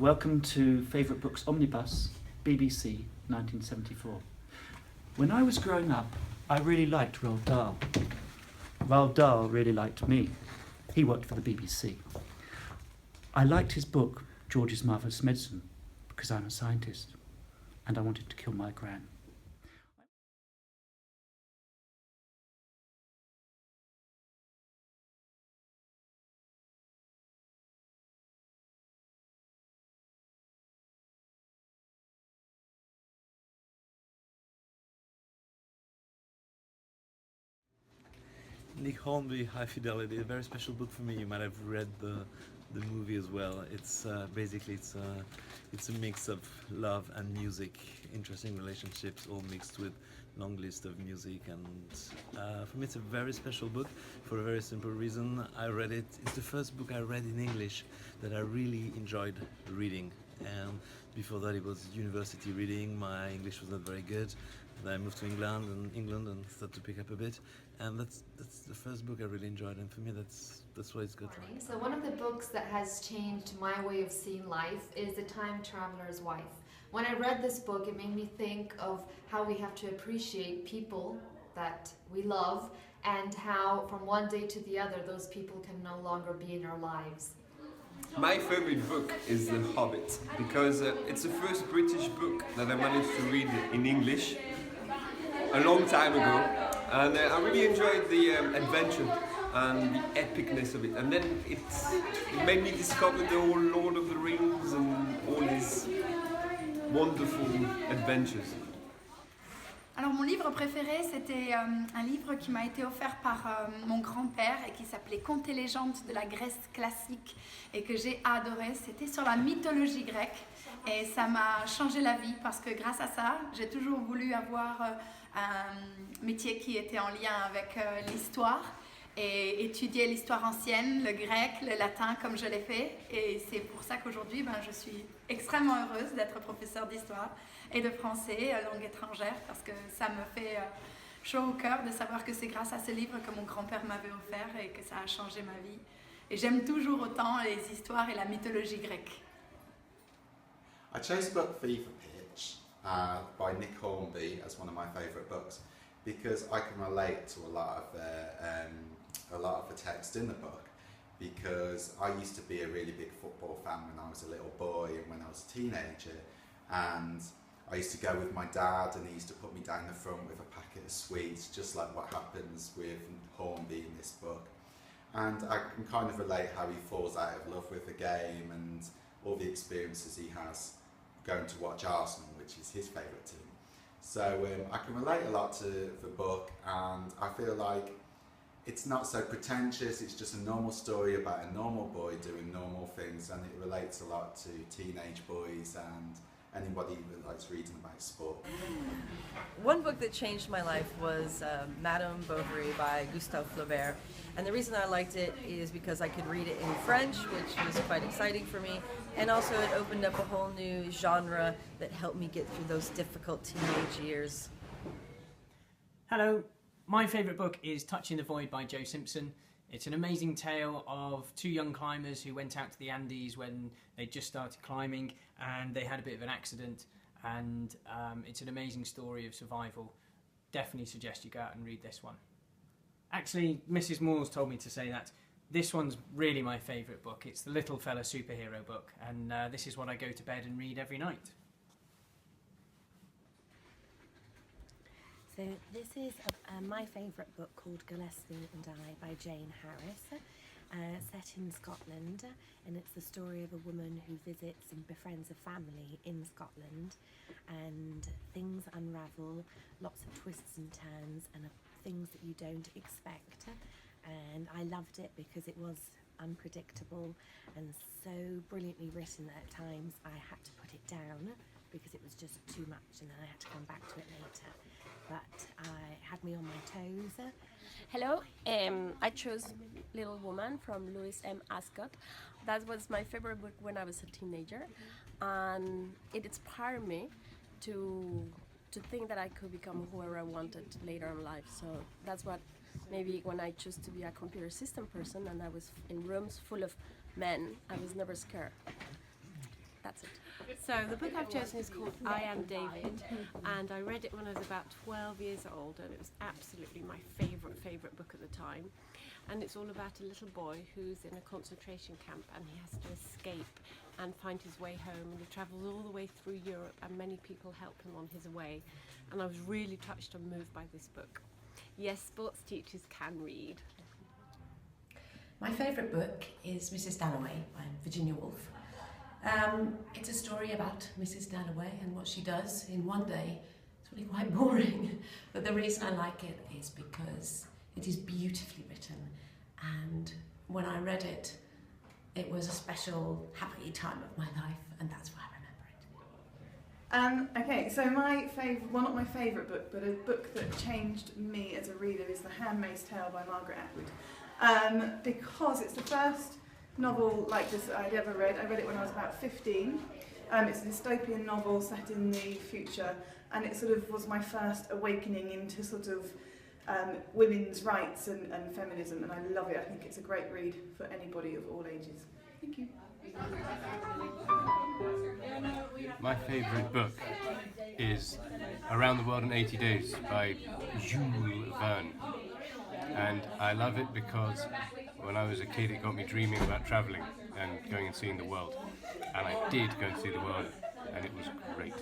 Welcome to Favourite Books Omnibus, BBC, 1974. When I was growing up, I really liked Roald Dahl. Roald Dahl really liked me. He worked for the BBC. I liked his book, George's Marvellous Medicine, because I'm a scientist and I wanted to kill my gran. Nick Hornby, High Fidelity, a very special book for me. You might have read the movie as well. It's basically it's a mix of love and music, interesting relationships, all mixed with long list of music. And for me, it's a very special book for a very simple reason. I read it. It's the first book I read in English that I really enjoyed reading. And before that, it was university reading. My English was not very good. Then I moved to England and started to pick up a bit. And that's the first book I really enjoyed, and for me that's why it's good. So one of the books that has changed my way of seeing life is The Time Traveler's Wife. When I read this book, it made me think of how we have to appreciate people that we love and how from one day to the other those people can no longer be in our lives. My favorite book is The Hobbit because it's the first British book that I managed to read in English a long time ago. And I really enjoyed the adventure and the epicness of it. And then it made me discover the whole Lord of the Rings and all these wonderful adventures. Alors mon livre préféré, c'était un livre qui m'a été offert par mon grand-père et qui s'appelait Contes et légendes de la Grèce classique et que j'ai adoré. C'était sur la mythologie grecque et ça m'a changé la vie parce que grâce à ça, j'ai toujours voulu avoir un métier qui était en lien avec l'histoire et étudier l'histoire ancienne, le grec, le latin comme je l'ai fait. Et c'est pour ça qu'aujourd'hui, je suis extrêmement heureuse d'être professeure d'histoire et de français, langue étrangère, parce que ça me fait chaud au cœur de savoir que c'est grâce à ce livre que mon grand-père m'avait offert et que ça a changé ma vie. Et j'aime toujours autant les histoires et la mythologie grecque. I chose the book Fever Pitch by Nick Hornby as one of my favourite books because I can relate to a lot of the text in the book, because I used to be a really big football fan when I was a little boy and when I was a teenager, and I used to go with my dad and he used to put me down the front with a packet of sweets, just like what happens with Hornby in this book. And I can kind of relate how he falls out of love with the game and all the experiences he has going to watch Arsenal, which is his favourite team. So I can relate a lot to the book, and I feel like it's not so pretentious, it's just a normal story about a normal boy doing normal things, and it relates a lot to teenage boys and anybody who likes reading about sport. One book that changed my life was Madame Bovary by Gustave Flaubert. And the reason I liked it is because I could read it in French, which was quite exciting for me. And also it opened up a whole new genre that helped me get through those difficult teenage years. Hello, my favourite book is Touching the Void by Joe Simpson. It's an amazing tale of two young climbers who went out to the Andes when they just started climbing and they had a bit of an accident, and it's an amazing story of survival. Definitely suggest you go out and read this one. Actually, Mrs. Moore's told me to say that. This one's really my favourite book. It's the Little Fella superhero book, and this is what I go to bed and read every night. So this is my favourite book called Gillespie and I by Jane Harris, set in Scotland, and it's the story of a woman who visits and befriends a family in Scotland, and things unravel, lots of twists and turns and things that you don't expect, and I loved it because it was unpredictable and so brilliantly written that at times I had to put it down because it was just too much, and then I had to come back to it later. But I had me on my toes. Hello, I chose Little Woman from Louis M. Ascot. That was my favorite book when I was a teenager, and it inspired me to think that I could become whoever I wanted later in life. So that's what maybe when I chose to be a computer system person and I was in rooms full of men, I was never scared. That's it. So the book I've chosen is called I Am David, and I read it when I was about 12 years old, and it was absolutely my favourite book at the time. And it's all about a little boy who's in a concentration camp, and he has to escape and find his way home, and he travels all the way through Europe, and many people help him on his way. And I was really touched and moved by this book. Yes, sports teachers can read. My favourite book is Mrs. Dalloway by Virginia Woolf. It's a story about Mrs. Dalloway and what she does in one day. It's really quite boring, but the reason I like it is because it is beautifully written, and when I read it, it was a special, happy time of my life, and that's why I remember it. Okay, so well, not my favourite book, but a book that changed me as a reader is The Handmaid's Tale by Margaret Atwood. Because it's the first novel like this that I'd ever read. I read it when I was about 15. It's a dystopian novel set in the future, and it sort of was my first awakening into sort of women's rights and feminism, and I love it. I think it's a great read for anybody of all ages. Thank you. My favourite book is Around the World in 80 Days by Jules Verne, and I love it because when I was a kid it got me dreaming about travelling and going and seeing the world, and I did go and see the world, and it was great.